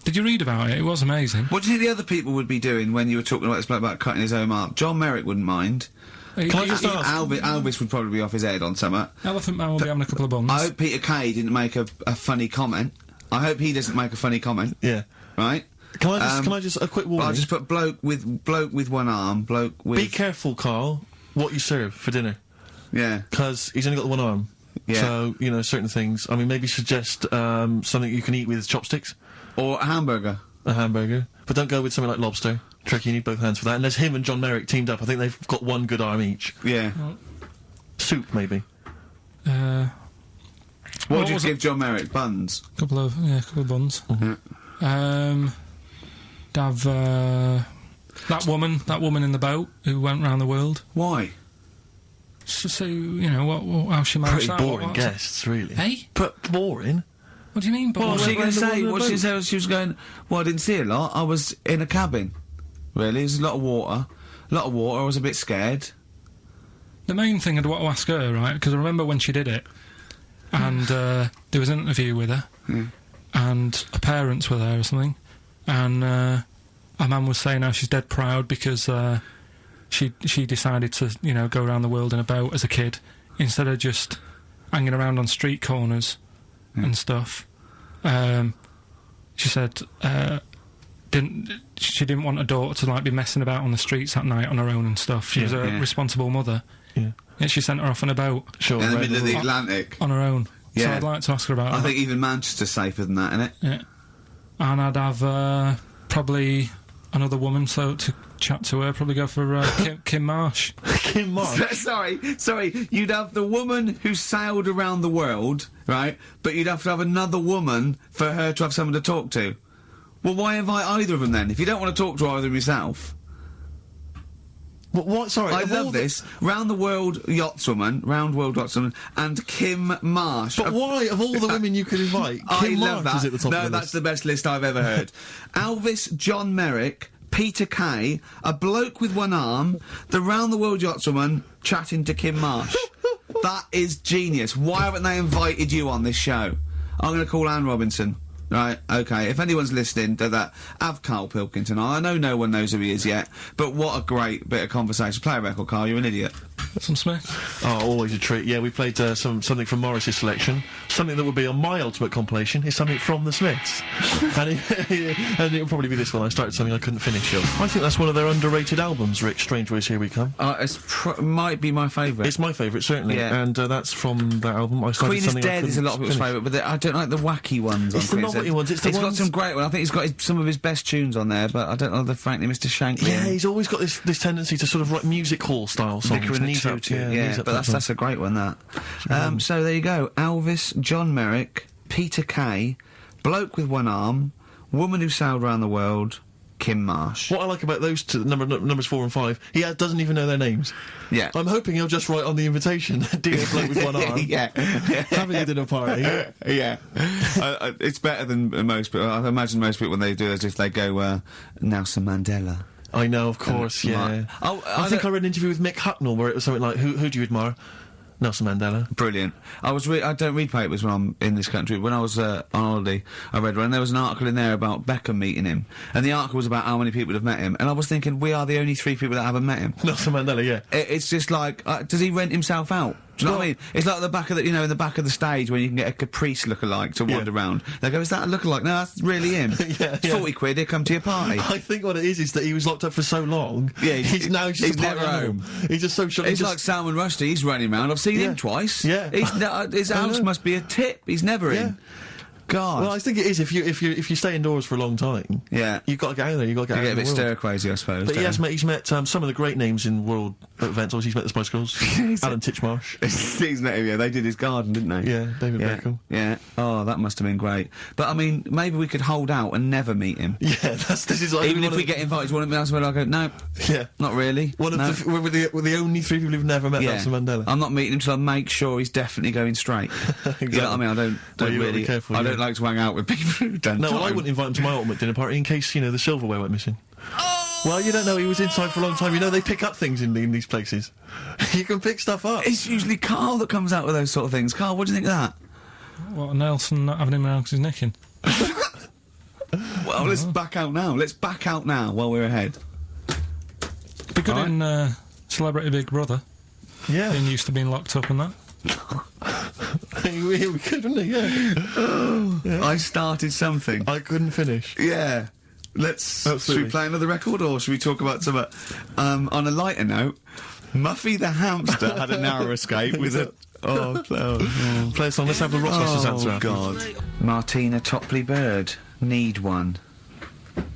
Did you read about it? It was amazing. What do you think the other people would be doing when you were talking about this bloke about cutting his own arm? John Merrick wouldn't mind. Can I just ask? Elvis would probably be off his head on something. Elephant Man will be having a couple of buns. I hope Peter Kay didn't make a funny comment. I hope he doesn't make a funny comment. Yeah. Right? Can I just a quick warning? I'll just put bloke with one arm, bloke with... Be careful, Carl, what you serve for dinner. Yeah. Because he's only got the one arm. Yeah. So, certain things. I mean, maybe suggest something you can eat with chopsticks. Or a hamburger. A hamburger. But don't go with something like lobster. Tricky, you need both hands for that. Unless him and John Merrick teamed up, I think they've got one good arm each. Yeah. Well, soup, maybe. What would you give John Merrick? Buns? Couple of buns. Have that woman in the boat who went round the world. Why? Just to see, how she managed that. Pretty boring guests, really. Hey? But boring? What do you mean? What was she going to say? What she said? She was going, well, I didn't see a lot. I was in a cabin. Really? There's a lot of water. I was a bit scared. The main thing I'd want to ask her, right, because I remember when she did it, and there was an interview with her, and her parents were there or something, and her mum was saying how she's dead proud because she decided to, go around the world in a boat as a kid, instead of just hanging around on street corners and stuff. She said she didn't want her daughter to be messing about on the streets at night on her own and stuff. She was a responsible mother. Yeah. Yet she sent her off on a boat. Sure. In the middle of the Atlantic. On her own. Yeah. So I'd like to ask her about that. I think even Manchester's safer than that, innit? Yeah. And I'd have probably another woman to chat to her, probably go for Kim Marsh. Kim Marsh? Sorry, you'd have the woman who sailed around the world, right? But you'd have to have another woman for her to have someone to talk to. Well, why invite either of them then? If you don't want to talk to either of them yourself. What? Sorry, I love this. Round World Yachtswoman, and Kim Marsh. But why, of all the women you could invite, Kim Marsh is at the top of the list? That's the best list I've ever heard. Elvis, John Merrick, Peter Kay, a bloke with one arm, the Round the World Yachtswoman chatting to Kim Marsh. That is genius. Why haven't they invited you on this show? I'm going to call Anne Robinson. Right, okay, if anyone's listening to that, have Karl Pilkington. I know no one knows who he is yet, but what a great bit of conversation. Play a record, Karl, you're an idiot. Some Smith. Oh, always a treat. Yeah, we played something from Morris's selection. Something that would be on my ultimate compilation is something from the Smiths. and it'll probably be this one. I started something I couldn't finish. I think that's one of their underrated albums, Rick. Strange Ways Here We Come. Might be my favourite. It's my favourite, certainly. Yeah. And that's from that album. I started Queen is Dead is a lot of people's favourite, but I don't like the wacky ones on Queen is Dead. Ones. It's got some great ones. I think he's got some of his best tunes on there, but I don't know frankly Mr. Shankly. Yeah, he's always got this tendency to sort of write music hall style songs. But that's a great one, that. So there you go. Elvis, John Merrick, Peter Kay, bloke with one arm, woman who sailed around the world, Kim Marsh. What I like about those two, numbers 4 and 5, he doesn't even know their names. Yeah. I'm hoping he'll just write on the invitation, dear bloke with one arm. Yeah. Having a dinner party. Yeah. It's better than most people. I imagine most people, when they do this, if they go, Nelson Mandela. I know, of course, yeah. I think I read an interview with Mick Hucknall where it was something like, who do you admire? Nelson Mandela. Brilliant. I don't read papers when I'm in this country. When I was on holiday, I read one, and there was an article in there about Beckham meeting him. And the article was about how many people have met him. And I was thinking, we are the only 3 people that haven't met him. Nelson Mandela, yeah. It's just like, does he rent himself out? Do you know what I mean? It's like the back of the, in the back of the stage when you can get a Caprice lookalike to wander around. They go, is that a lookalike? No, that's really him. It's 40 quid, he'll come to your party. I think what it is that he was locked up for so long. Yeah, he's never home. He's just so short. He's like Salman Rushdie, he's running around. I've seen him twice. Yeah. His house must be a tip. He's never in. God. Well, I think it is if you stay indoors for a long time. Yeah. You've got to get out there. You've got to get out a bit stir crazy, I suppose. But he's met some of the great names in world events. Obviously, he's met the Spice Girls. Alan Titchmarsh. He's met him. Yeah, they did his garden, didn't they? Yeah, David Beckham. Yeah. Oh, that must have been great. But I mean, maybe we could hold out and never meet him. Yeah, this is like even if we get invited to one of them, that's where I go. No. Yeah. Not really. We're the only 3 people who've never met Nelson Mandela. I'm not meeting him till I make sure he's definitely going straight. Exactly. You know what I mean? I don't really. Careful, I don't like to hang out with people who don't. No, I wouldn't invite him to my ultimate dinner party in case the silverware went missing. Oh! Well, you don't know. He was inside for a long time. They pick up things in these places. You can pick stuff up. It's usually Karl that comes out with those sort of things. Karl, what do you think of that? What, Nelson not having him around because he's nicking? Well, let's back out now. Let's back out now while we're ahead. Be good in Celebrity Big Brother. Yeah. Being used to being locked up and that. we could, wouldn't we? Yeah. I started something. I couldn't finish. Yeah. Should we play another record, or should we talk about some... on a lighter note, Muffy the hamster had a narrow escape with a... Play a song. Let's have the Rockbusters answer. Oh, God. Martina Topley Bird. Need One.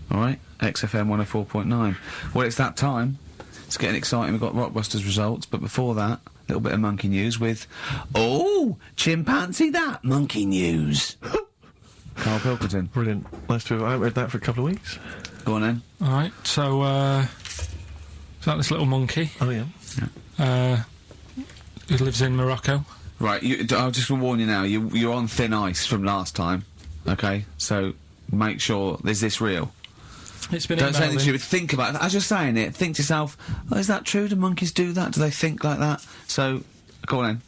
All right? XFM 104.9. Well, it's that time. It's getting exciting. We've got Rockbusters results, but before that, little bit of monkey news with, chimpanzee that, monkey news. Karl Pilkington. Brilliant. Nice to have. I haven't read that for a couple of weeks. Go on then. Alright, so, is that this little monkey? Oh, yeah. Who lives in Morocco. Right, I'll just warn you now, you're on thin ice from last time, okay? So, make sure, is this real? It's been Don't say emailed anything in. stupid, think about it. As you're saying it, think to yourself, is that true? Do monkeys do that? Do they think like that? So, go on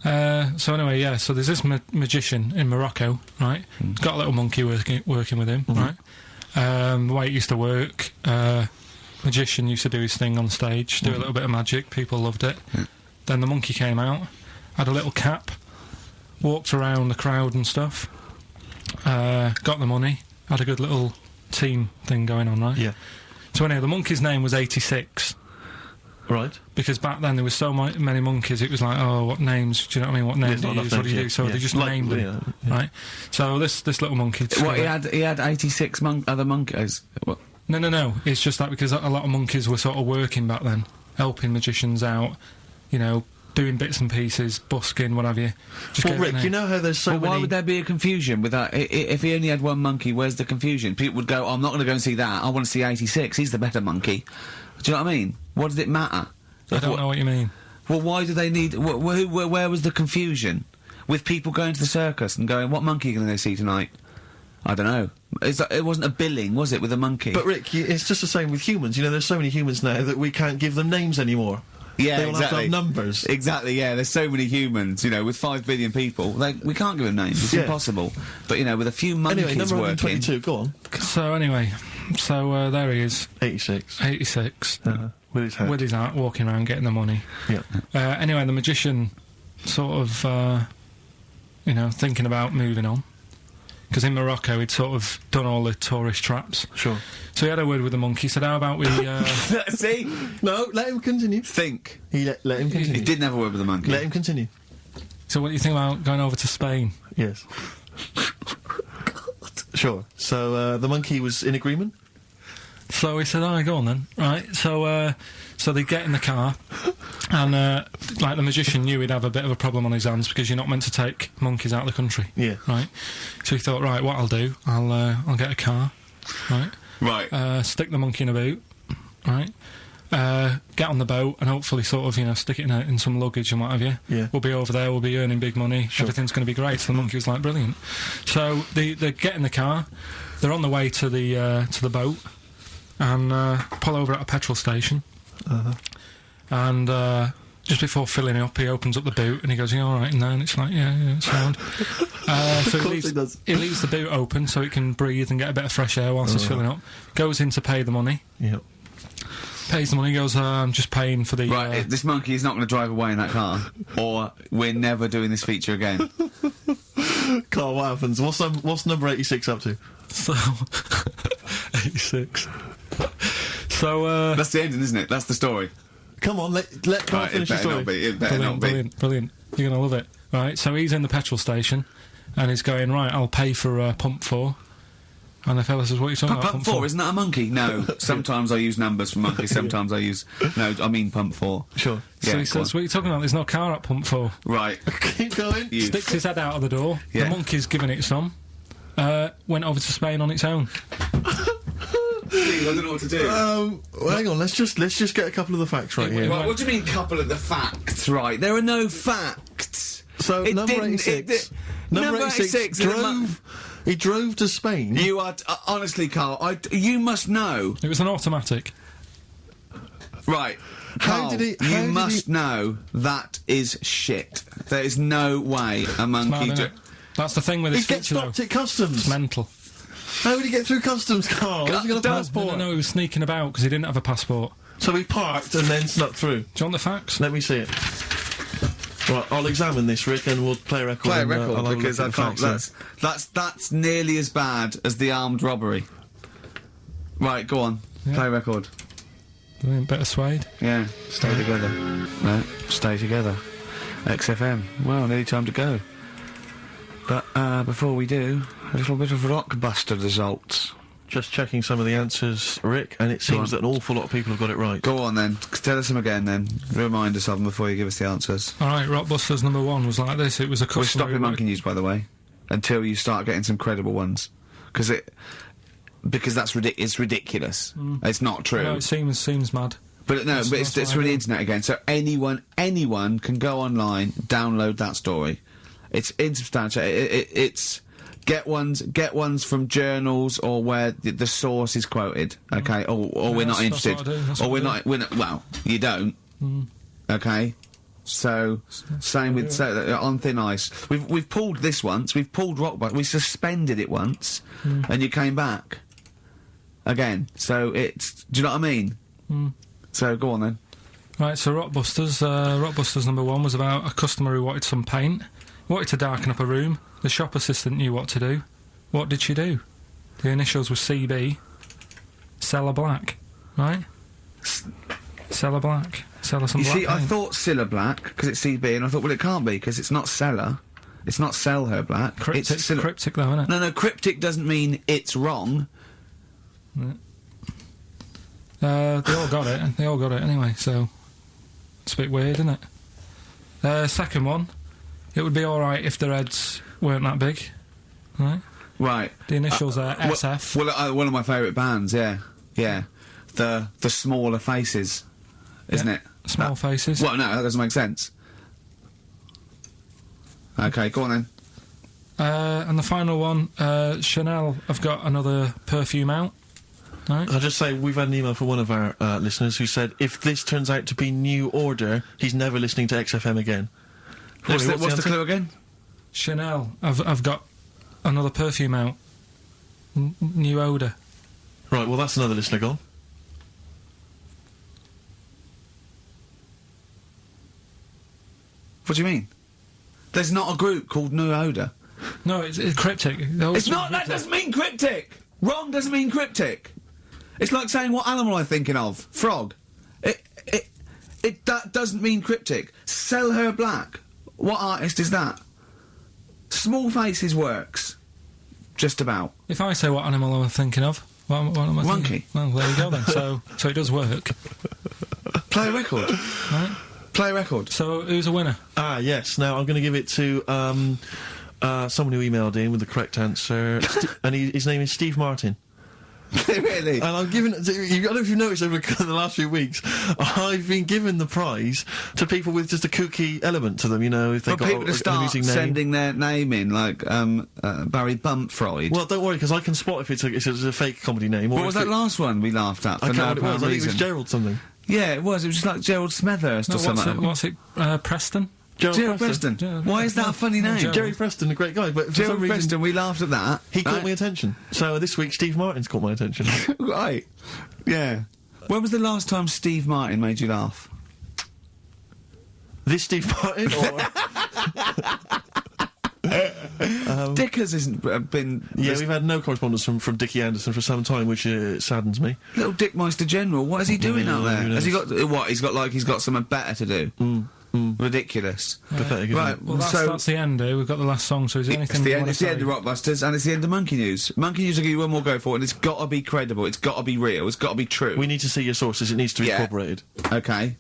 then. So anyway, yeah, so there's this magician in Morocco, right? He's got a little monkey working with him, right? The way it used to work, magician used to do his thing on stage, do a little bit of magic, people loved it. Then the monkey came out, had a little cap, walked around the crowd and stuff, got the money, had a good little team thing going on, right? Yeah. So anyway, the monkey's name was 86. Right. Because back then there was so many monkeys, it was like, oh, what names? Do you know what I mean? What names do you use? What do you do? So they just named them, right? So this little monkey. What, he had 86 other monkeys? What? No. It's just that because a lot of monkeys were sort of working back then, helping magicians out, you know, doing bits and pieces, busking, what have you. Well, Rick, you know how there's so many... Why would there be a confusion with that? If he only had one monkey, where's the confusion? People would go, I'm not going to go and see that, I want to see 86, he's the better monkey. Do you know what I mean? What does it matter? I don't know what you mean. Well, why do they need... where was the confusion? With people going to the circus and going, what monkey are you going to go see tonight? I don't know. It wasn't a billing, was it, with a monkey? But, Rick, it's just the same with humans. You know, there's so many humans now that we can't give them names anymore. Yeah, they all exactly. have to have numbers. Exactly, yeah. There's so many humans, you know, with 5 billion people. We can't give them names. It's impossible. But, you know, with a few monkeys anyway, number working... 122, go on. So, anyway, there he is. 86. 86. With his hat. With his hat, walking around, getting the money. Yeah. Anyway, the magician sort of, you know, thinking about moving on. Because in Morocco, he'd sort of done all the tourist traps. Sure. So he had a word with the monkey, said, how about we... See? No, let him continue. Think. Let him continue. He didn't have a word with the monkey. Let him continue. So what do you think about going over to Spain? Yes. Sure. So, the monkey was in agreement? So he said, go on then. Right, so they get in the car, and, like, the magician knew he'd have a bit of a problem on his hands because you're not meant to take monkeys out of the country. Yeah. Right? So he thought, right, what I'll do, I'll get a car, right? Right. Stick the monkey in a boot, right? Get on the boat and hopefully sort of, you know, stick it in some luggage and what have you. Yeah. We'll be over there, we'll be earning big money, everything's going to be great. So the monkey was like, brilliant. So they get in the car, they're on the way to the boat, and pull over at a petrol station. And just before filling it up, he opens up the boot and he goes, "You all right in there?" And it's like, yeah, it's sound. So he leaves the boot open so it can breathe and get a bit of fresh air whilst it's filling up. Goes in to pay the money. Yep. Pays the money, goes, I'm just paying for the... Right, this monkey is not going to drive away in that car, or we're never doing this feature again. Carl, what happens? What's number 86 up to? So... 86. So, That's the ending, isn't it? That's the story. Come on, let Carl finish the story. It better not be. Brilliant. You're going to love it. Right, so he's in the petrol station, and he's going, right, I'll pay for pump 4. And the fella says, what are you talking about? Pump 4, isn't that a monkey? No. Sometimes I use numbers for monkeys, sometimes I use... No, I mean pump 4. Sure. So he says, what are you talking about? There's no car at pump 4. Right. Keep going. Sticks his head out of the door. Yeah. The monkey's giving it some. Went over to Spain on its own. Please, I don't know what to do. Well, hang on, let's just get a couple of the facts right here. What do you mean, couple of the facts, right? There are no facts. So, number 86. Number 86 he drove to Spain. You are... honestly, Carl, you must know. It was an automatic. Right. How Carl, did he... you must know that is shit. There is no way a monkey... That's the thing with this He'd get feature, stopped at customs. It's mental. How would he get through customs, Carl? Has he got a passport? No, he was sneaking about because he didn't have a passport. So he parked and then snuck through. Do you want the facts? Let me see it. Right, I'll examine this, Rick, and we'll play a record. Play a record, because I can't... Facts That's nearly as bad as the armed robbery. Right, go on. Yeah. Play a record. Bit of suede. Yeah, stay together. Right, stay together. XFM. Well, nearly time to go. But, before we do, a little bit of Rockbuster results. just checking some of the answers, Rick, and it seems that an awful lot of people have got it right. Go on then. Tell us them again then. Remind us of them before you give us the answers. Alright, Rockbusters number 1 was like this. It was a customer... We're stopping monkey news, by the way, until you start getting some credible ones. Because that's it's ridiculous. It's not true. No, it seems mad. But no, it's from the internet again. So anyone can go online, download that story. It's insubstantial. It's get ones from journals or where the source is quoted. Okay, or we're not interested. Or we're not. Well, you don't. Okay. So same with on thin ice. We've pulled this once. We've pulled we suspended it once, and you came back again. So it's. Do you know what I mean? So go on then. Right, so Rockbusters number 1 was about a customer who wanted some paint, wanted to darken up a room. The shop assistant knew what to do. What did she do? The initials were CB. Seller Black, right? Seller Black. Seller some black paint. I thought Cilla Black, because it's CB, and I thought, well, it can't be, because it's not Seller. It's not Sell Her Black. Cryptic, it's cryptic though, isn't it? No, cryptic doesn't mean it's wrong. Yeah. They all got it. They all got it anyway, so it's a bit weird, isn't it? Second one, it would be alright if their heads weren't that big, right? Right. The initials are SF. Well, one of my favourite bands, yeah. The Smaller Faces, isn't it? Small Faces. Well, no, that doesn't make sense. Okay, go on then. And the final one, Chanel have got another perfume out. Right. I'll just say, we've had an email from one of our listeners who said, if this turns out to be New Order, he's never listening to XFM again. What's the clue again? Chanel, I've got another perfume out. New odour. Right, well, that's another listener gone. What do you mean? There's not a group called New Odour. No, it's cryptic. It's not. That doesn't mean cryptic. Wrong doesn't mean cryptic. It's like saying, what animal I'm thinking of? Frog. That doesn't mean cryptic. Sell Her Black. What artist is that? Small Faces works. Just about. If I say what animal I'm thinking of, what am I Monkey. thinking? Well, there you go then. So it does work. Play a record. Right. Play a record. So who's a winner? Yes. Now I'm going to give it to someone who emailed in with the correct answer, and his name is Steve Martin. Really? And I'm giving. I don't know if you've noticed over the last few weeks, I've been giving the prize to people with just a kooky element to them. You know, if they've got people to start amusing name. sending their name in, like Barry Bumpfreud. Well, don't worry, because I can spot if it's a fake comedy name. What was that last one we laughed at? For I can't no what it was. I think it reason? was Gerald something. Yeah, it was. It was just like Gerald Smethurst or something. What's it? Preston? Gerald Preston. Why is that a funny name? Jerry Preston, a great guy, but for Gerald some reason Preston, we laughed at that. he caught my attention. So this week, Steve Martin's caught my attention. Right. Yeah. When was the last time Steve Martin made you laugh? This Steve Martin, or Dickers hasn't been... yeah, we've had no correspondence from Dickie Anderson for some time, which saddens me. Little Dickmeister General, what is he doing out there? Has he got... What, he's got something better to do? Ridiculous. Pathetic, Right, Well, that's the end. We've got the last song. So is there anything? It's the end of Rockbusters, and it's the end of Monkey News. Monkey News will give you one more go for it, and it's got to be credible. It's got to be real. It's got to be true. We need to see your sources. It needs to be corroborated. Okay.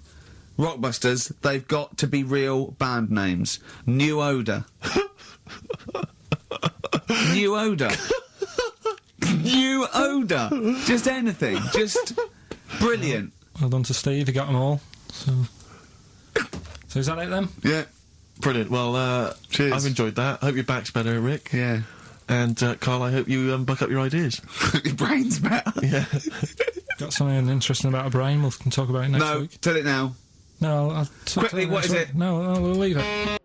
Rockbusters, they've got to be real band names. New Odour. New Odour. New Odour. Just anything. Just brilliant. Well done to Steve. He got them all. So is that it then? Yeah. Brilliant. Well, cheers. I've enjoyed that. Hope your back's better, Rick. Yeah. And Carl, I hope you buck up your ideas. Your brain's better. Yeah. Got something interesting about a brain. We can talk about it next week. No, tell it now. No, I'll Quickly, what is it? No, we'll leave it.